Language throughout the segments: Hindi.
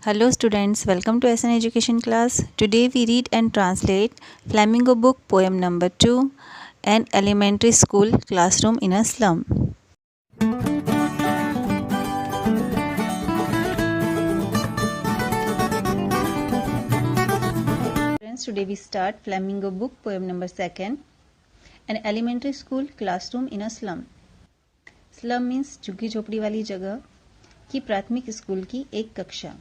Hello students, welcome to SN Education class. Today we read and translate Flamingo book poem number 2, An Elementary School Classroom in a Slum. Friends, today we start Flamingo book poem number 2, An Elementary School Classroom in a Slum. Slum means झुग्गी झोपड़ी वाली जगह की प्राथमिक स्कूल की एक कक्षा।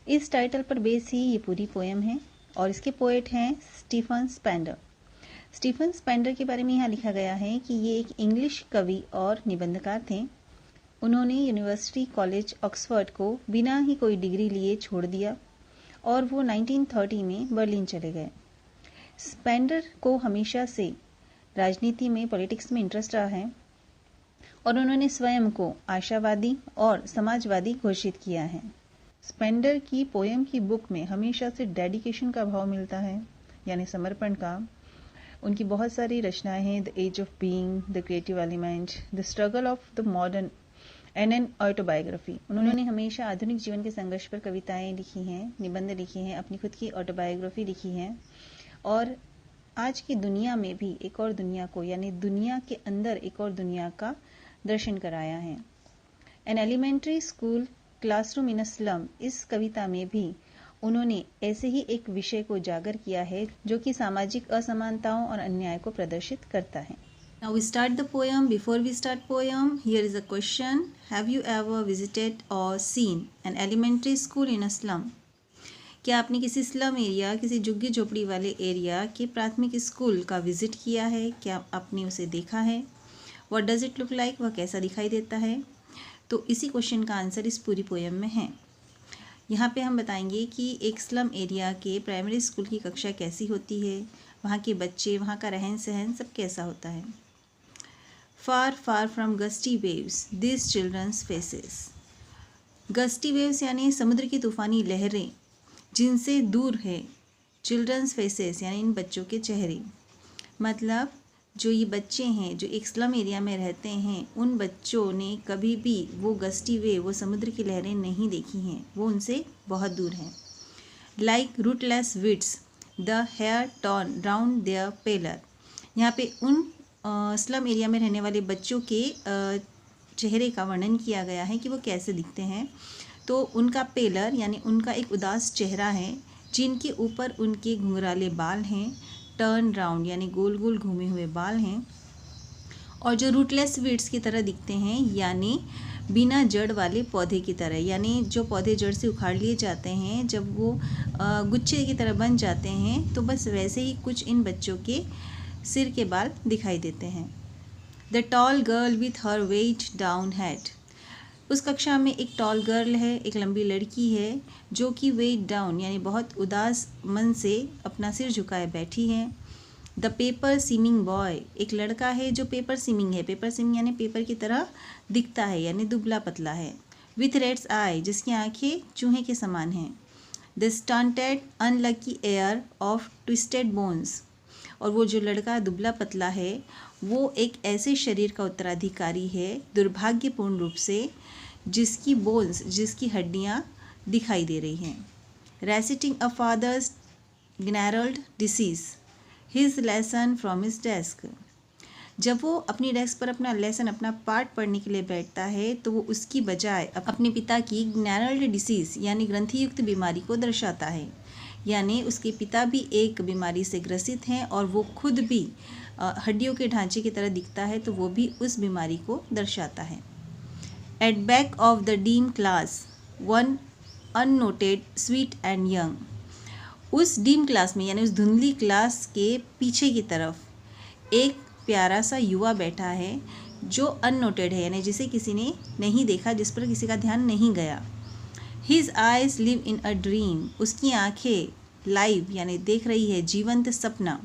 इस टाइटल पर बेस ही ये पूरी पोएम है और इसके पोएट हैं स्टीफन स्पेंडर। स्टीफन स्पेंडर के बारे में यहाँ लिखा गया है कि ये एक इंग्लिश कवि और निबंधकार थे। उन्होंने यूनिवर्सिटी कॉलेज ऑक्सफोर्ड को बिना ही कोई डिग्री लिए छोड़ दिया और वो 1930 में बर्लिन चले गए। स्पेंडर को हमेशा से राजनीति में, पॉलिटिक्स में इंटरेस्ट रहा है और उन्होंने स्वयं को आशावादी और समाजवादी घोषित किया है। स्पेंडर की पोएम की बुक में हमेशा से डेडिकेशन का भाव मिलता है, यानी समर्पण का। उनकी बहुत सारी रचनाएं हैं, the age of being, the creative element, the struggle of the modern and an autobiography. उन्होंने हमेशा आधुनिक जीवन के संघर्ष पर कविताएं लिखी हैं, निबंध लिखे हैं, अपनी खुद की ऑटोबायोग्राफी लिखी है और आज की दुनिया में भी एक और दुनिया को, यानी दुनिया के अंदर एक और दुनिया का दर्शन कराया है। An elementary school classroom in a slum, इस कविता में भी उन्होंने ऐसे ही एक विषय को उजागर किया है जो कि सामाजिक असमानताओं और अन्याय को प्रदर्शित करता है। Now we start the poem. Before we start poem, here is a question. Have you ever visited or seen an elementary school in a slum? क्या आपने किसी स्लम एरिया, किसी झुग्गी झोपड़ी वाले एरिया के प्राथमिक स्कूल का विजिट किया है? क्या आपने उसे देखा है? What does it look like? वह कैसा दिखाई देता है? तो इसी क्वेश्चन का आंसर इस पूरी पोएम में है। यहाँ पे हम बताएंगे कि एक स्लम एरिया के प्राइमरी स्कूल की कक्षा कैसी होती है, वहाँ के बच्चे, वहाँ का रहन सहन सब कैसा होता है। Far far from gusty waves this children's faces. Gusty waves यानी समुद्र की तूफानी लहरें जिनसे दूर है चिल्ड्रंस फेसेस यानी इन बच्चों के चेहरे। मतलब जो ये बच्चे हैं जो एक स्लम एरिया में रहते हैं, उन बच्चों ने कभी भी वो गस्टी वे, वो समुद्र की लहरें नहीं देखी हैं, वो उनसे बहुत दूर हैं। Like rootless weeds the hair turn round their pallor. यहाँ पे उन स्लम एरिया में रहने वाले बच्चों के चेहरे का वर्णन किया गया है कि वो कैसे दिखते हैं। तो उनका पेलर यानी उनका एक उदास चेहरा है, जिनके ऊपर उनके घुंघराले बाल हैं, टर्न राउंड यानी गोल गोल घूमे हुए बाल हैं, और जो रूटलेस वीड्स की तरह दिखते हैं यानी बिना जड़ वाले पौधे की तरह, यानी जो पौधे जड़ से उखाड़ लिए जाते हैं जब वो गुच्छे की तरह बन जाते हैं, तो बस वैसे ही कुछ इन बच्चों के सिर के बाल दिखाई देते हैं। The tall girl with her weighed down head. उस कक्षा में एक टॉल गर्ल है, एक लंबी लड़की है जो कि वेट डाउन यानी बहुत उदास मन से अपना सिर झुकाए बैठी है। द पेपर सीमिंग बॉय, एक लड़का है जो पेपर सीमिंग है। पेपर सीमिंग यानी पेपर की तरह दिखता है, यानी दुबला पतला है। विथ रेड्स आई, जिसकी आंखें चूहे के समान हैं। The stunted unlucky air of twisted bones, और वो जो लड़का दुबला पतला है वो एक ऐसे शरीर का उत्तराधिकारी है दुर्भाग्यपूर्ण रूप से जिसकी बोन्स, जिसकी हड्डियाँ दिखाई दे रही हैं। Reciting a father's gnarled disease his lesson from his desk. जब वो अपनी डेस्क पर अपना लेसन, अपना पाठ पढ़ने के लिए बैठता है तो वो उसकी बजाय अपने पिता की gnarled डिसीज यानी ग्रंथियुक्त बीमारी को दर्शाता है। यानी उसके पिता भी एक बीमारी से ग्रसित हैं और वो खुद भी हड्डियों के ढांचे की तरह दिखता है, तो वो भी उस बीमारी को दर्शाता है। At back of the dim class one unnoted sweet and young. उस डीम क्लास में यानी उस धुंधली क्लास के पीछे की तरफ एक प्यारा सा युवा बैठा है जो अननोटेड है, यानी जिसे किसी ने नहीं देखा, जिस पर किसी का ध्यान नहीं गया। His eyes live in a dream, उसकी आंखें लाइव यानी देख रही है जीवंत सपना।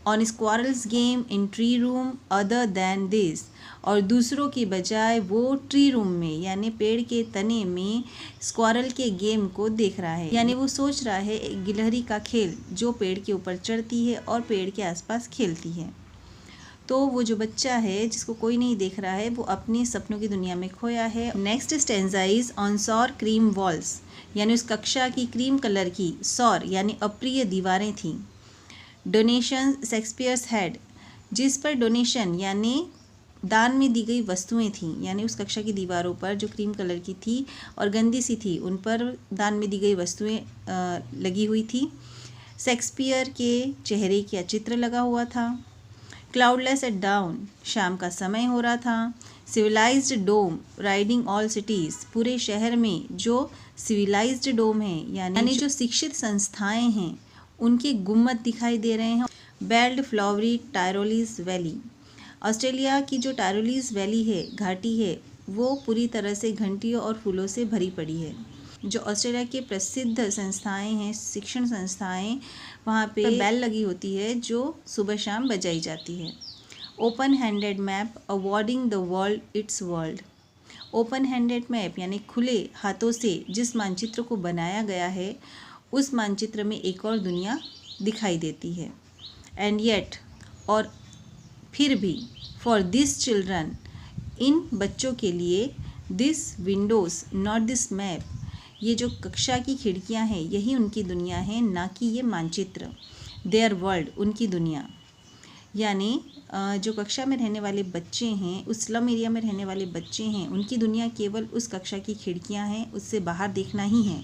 On squirrel's game in tree room other than this, और दूसरों की बजाय वो ट्री रूम में यानी पेड़ के तने में स्क्वारल के गेम को देख रहा है। यानी वो सोच रहा है एक गिलहरी का खेल जो पेड़ के ऊपर चढ़ती है और पेड़ के आसपास खेलती है। तो वो जो बच्चा है जिसको कोई नहीं देख रहा है वो अपने सपनों की दुनिया में खोया है। नेक्स्ट स्टेंजा इज ऑन सौर क्रीम वॉल्स, यानी उस कक्षा की क्रीम कलर की सौर यानी अप्रिय दीवारें थीं। डोनेशन शेक्सपियर्स हेड, जिस पर डोनेशन यानी दान में दी गई वस्तुएं थीं, यानी उस कक्षा की दीवारों पर जो क्रीम कलर की थी और गंदी सी थी उन पर दान में दी गई वस्तुएं लगी हुई थी। शेक्सपियर के चेहरे का चित्र लगा हुआ था। क्लाउडलेस एट डाउन, शाम का समय हो रहा था। सिविलाइज्ड डोम राइडिंग ऑल सिटीज़, पूरे शहर में जो सिविलाइज्ड डोम है यानी जो शिक्षित संस्थाएं हैं उनके गुम्मद दिखाई दे रहे हैं। बेल्ड फ्लावरी टायरोलीज वैली, ऑस्ट्रेलिया की जो टायरोलीज वैली है, घाटी है, वो पूरी तरह से घंटियों और फूलों से भरी पड़ी है। जो ऑस्ट्रेलिया के प्रसिद्ध संस्थाएं हैं, शिक्षण संस्थाएं, वहाँ पे बेल लगी होती है जो सुबह शाम बजाई जाती है। Open handed map awarding the world it's world, open handed map यानी खुले हाथों से जिस मानचित्र को बनाया गया है उस मानचित्र में एक और दुनिया दिखाई देती है। एंड येट, और फिर भी, फॉर दिस चिल्ड्रन, इन बच्चों के लिए, this Windows not this map, ये जो कक्षा की खिड़कियां हैं यही उनकी दुनिया है, ना कि ये मानचित्र। देयर वर्ल्ड, उनकी दुनिया, यानी जो कक्षा में रहने वाले बच्चे हैं, उस स्लम एरिया में रहने वाले बच्चे हैं, उनकी दुनिया केवल उस कक्षा की खिड़कियां हैं, उससे बाहर देखना ही है।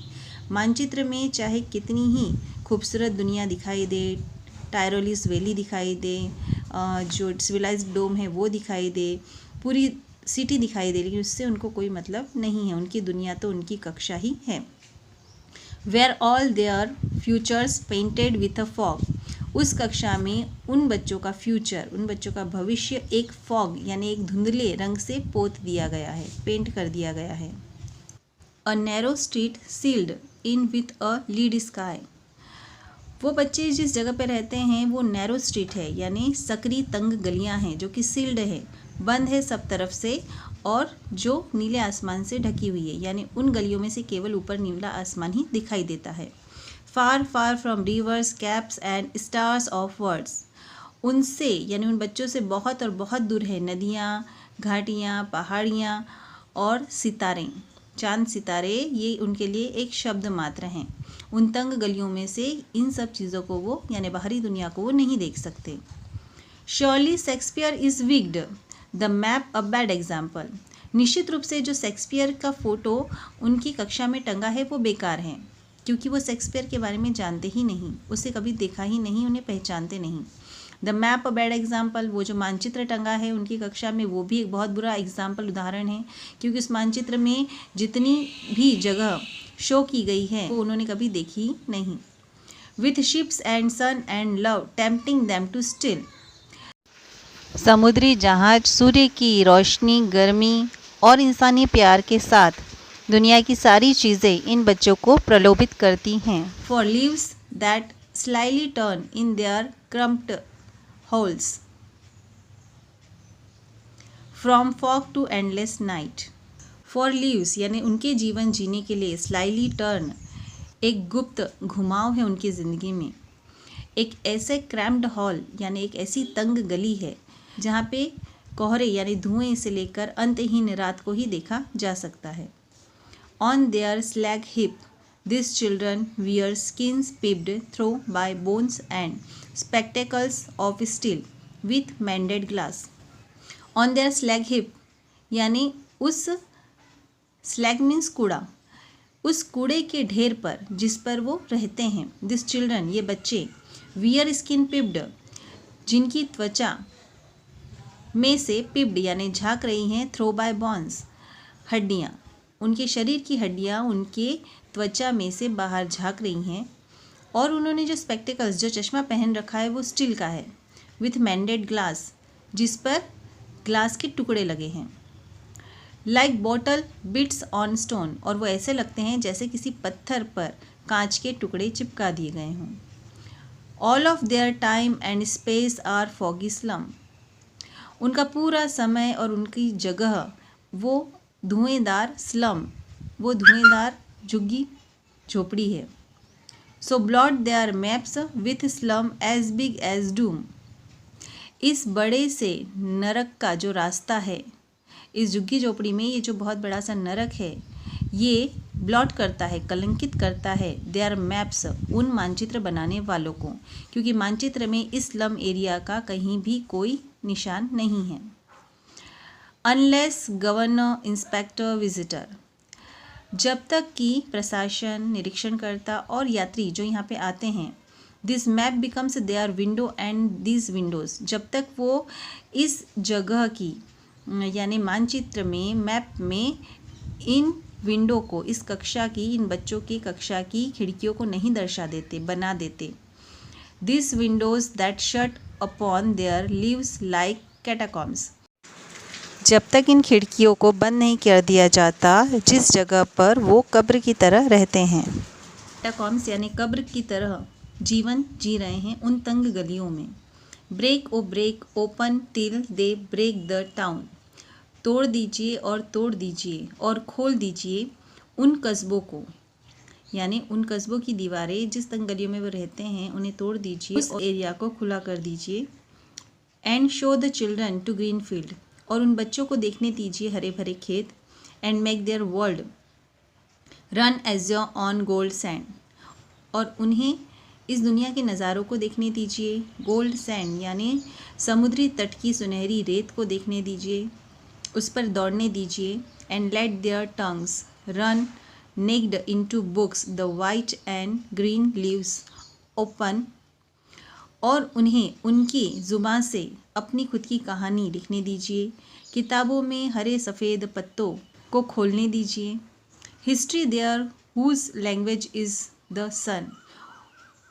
मानचित्र में चाहे कितनी ही खूबसूरत दुनिया दिखाई दे, टायरोलिस वैली दिखाई दे, जो सिविलाइज्ड डोम है वो दिखाई दे, पूरी सिटी दिखाई दे, लेकिन उससे उनको कोई मतलब नहीं है। उनकी दुनिया तो उनकी कक्षा ही है। Where all their futures painted with a fog, उस कक्षा में उन बच्चों का फ्यूचर, उन बच्चों का भविष्य एक फॉग यानी एक धुंधले रंग से पोत दिया गया है, पेंट कर दिया गया है। A narrow street sealed in with a lead sky, वो बच्चे जिस जगह पे रहते हैं वो नैरो स्ट्रीट है, यानी सकरी तंग गलियां हैं जो कि सील्ड है, बंद है सब तरफ से, और जो नीले आसमान से ढकी हुई है, यानी उन गलियों में से केवल ऊपर नीला आसमान ही दिखाई देता है। Far far from rivers caps and stars of words, उनसे यानी उन बच्चों से बहुत और बहुत दूर है नदियाँ, घाटियाँ, पहाड़ियाँ और सितारे, चांद सितारे, ये उनके लिए एक शब्द मात्र हैं। उन तंग गलियों में से इन सब चीज़ों को वो यानी बाहरी दुनिया को वो नहीं देख सकते। Surely Shakespeare is विग्ड, the map a bad example, निश्चित रूप से जो शेक्सपियर का फ़ोटो उनकी कक्षा में टंगा है वो बेकार है, क्योंकि वो शेक्सपियर के बारे में जानते ही नहीं, उसे कभी देखा ही नहीं, उन्हें पहचानते नहीं। The map a bad example, वो जो मानचित्र टंगा है उनकी कक्षा में वो भी एक बहुत बुरा एग्जाम्पल, उदाहरण है, क्योंकि उस मानचित्र में जितनी भी जगह शो की गई है वो उन्होंने कभी देखी नहीं। With ships and sun and love tempting them to steal, समुद्री जहाज, सूर्य की रोशनी, गर्मी और इंसानी प्यार के साथ दुनिया की सारी चीज़ें इन बच्चों को प्रलोभित करती हैं। For lives that slyly turn in their cramped holes, from fog to endless night, for lives यानी उनके जीवन जीने के लिए, स्लाइली टर्न एक गुप्त घुमाव है उनकी ज़िंदगी में, एक ऐसे क्रैम्प्ड हॉल यानी एक ऐसी तंग गली है जहाँ पे कोहरे यानी धुएं से लेकर अंतहीन रात को ही देखा जा सकता है। On their slag heap this children wear skins peeped through by bones and spectacles of steel with mended glass, on their slag heap यानी उस स्लैग मीन्स कूड़ा, उस कूड़े के ढेर पर जिस पर वो रहते हैं, दिस चिल्ड्रन ये बच्चे, वियर स्किन पिप्ड जिनकी त्वचा में से पिप्ड यानी झाँक रही हैं, थ्रो बाय बॉन्स हड्डियाँ, उनके शरीर की हड्डियाँ उनके त्वचा में से बाहर झाँक रही हैं, और उन्होंने जो स्पेक्टिकल्स जो चश्मा पहन रखा है वो स्टील का है, विथ मैंडेड ग्लास जिस पर ग्लास के टुकड़े लगे हैं। Like bottle beads on stone, और वो ऐसे लगते हैं जैसे किसी पत्थर पर कांच के टुकड़े चिपका दिए गए हों। All of their time and space are foggy slum, उनका पूरा समय और उनकी जगह वो धुएंदार स्लम, वो धुएंदार झुग्गी झोपड़ी है। So blot their maps with slums as big as doom, इस बड़े से नरक का जो रास्ता है, इस झुग्गी झोपड़ी में ये जो बहुत बड़ा सा नरक है, ये ब्लॉट करता है, कलंकित करता है देयर मैप्स, उन मानचित्र बनाने वालों को, क्योंकि मानचित्र में इस स्लम एरिया का कहीं भी कोई निशान नहीं है। अनलेस गवर्नर, इंस्पेक्टर, विजिटर, जब तक कि प्रशासन, निरीक्षणकर्ता और यात्री जो यहाँ पे आते हैं, this map becomes their window and this windows, जब तक वो इस जगह की यानी मानचित्र में, मैप में इन विंडो को, इस कक्षा की, इन बच्चों की कक्षा की खिड़कियों को नहीं दर्शा देते, बना देते। This windows that shut upon their lives like catacombs, जब तक इन खिड़कियों को बंद नहीं कर दिया जाता जिस जगह पर वो कब्र की तरह रहते हैं। कैटाकॉम्स यानी कब्र की तरह जीवन जी रहे हैं उन तंग गलियों में। Break O break open till they break the town, तोड़ दीजिए और तोड़ दीजिए और खोल दीजिए उन कस्बों को, यानी उन कस्बों की दीवारें जिस तंग गलियों में वो रहते हैं उन्हें तोड़ दीजिए, उस एरिया को खुला कर दीजिए। And show the children to green field, और उन बच्चों को देखने दीजिए हरे भरे खेत। And make their world run azure on gold sand, और उन्हें इस दुनिया के नज़ारों को देखने दीजिए। गोल्ड सैंड यानी समुद्री तट की सुनहरी रेत को देखने दीजिए, उस पर दौड़ने दीजिए। And let their tongues run naked into books the white and green leaves open, और उन्हें उनकी ज़ुबान से अपनी खुद की कहानी लिखने दीजिए। किताबों में हरे सफ़ेद पत्तों को खोलने दीजिए। History their whose language is the sun,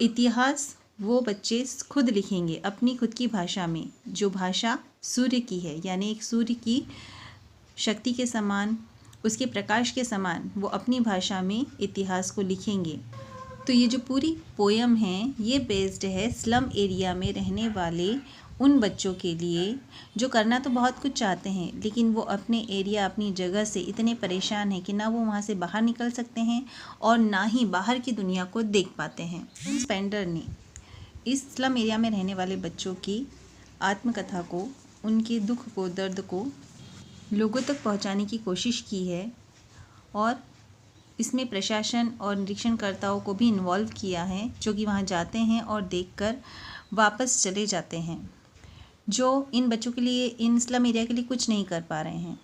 इतिहास वो बच्चे खुद लिखेंगे अपनी खुद की भाषा में, जो भाषा सूर्य की है, यानी एक सूर्य की शक्ति के समान, उसके प्रकाश के समान वो अपनी भाषा में इतिहास को लिखेंगे। तो ये जो पूरी पोयम है ये बेस्ड है स्लम एरिया में रहने वाले उन बच्चों के लिए जो करना तो बहुत कुछ चाहते हैं, लेकिन वो अपने एरिया, अपनी जगह से इतने परेशान हैं कि ना वो वहाँ से बाहर निकल सकते हैं और ना ही बाहर की दुनिया को देख पाते हैं। स्पेंडर ने इस स्लम एरिया में रहने वाले बच्चों की आत्मकथा को, उनके दुख को, दर्द को लोगों तक पहुँचाने की कोशिश की है, और इसमें प्रशासन और निरीक्षणकर्ताओं को भी इन्वॉल्व किया है, जो कि वहाँ जाते हैं और देखकर वापस चले जाते हैं, जो इन बच्चों के लिए, इन स्लम एरिया के लिए कुछ नहीं कर पा रहे हैं।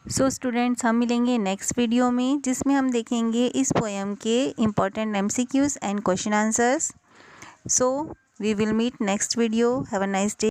सो स्टूडेंट्स, हम मिलेंगे नेक्स्ट वीडियो में, जिसमें हम देखेंगे इस पोएम के important MCQs and question answers. So we will meet next video. Have a nice day.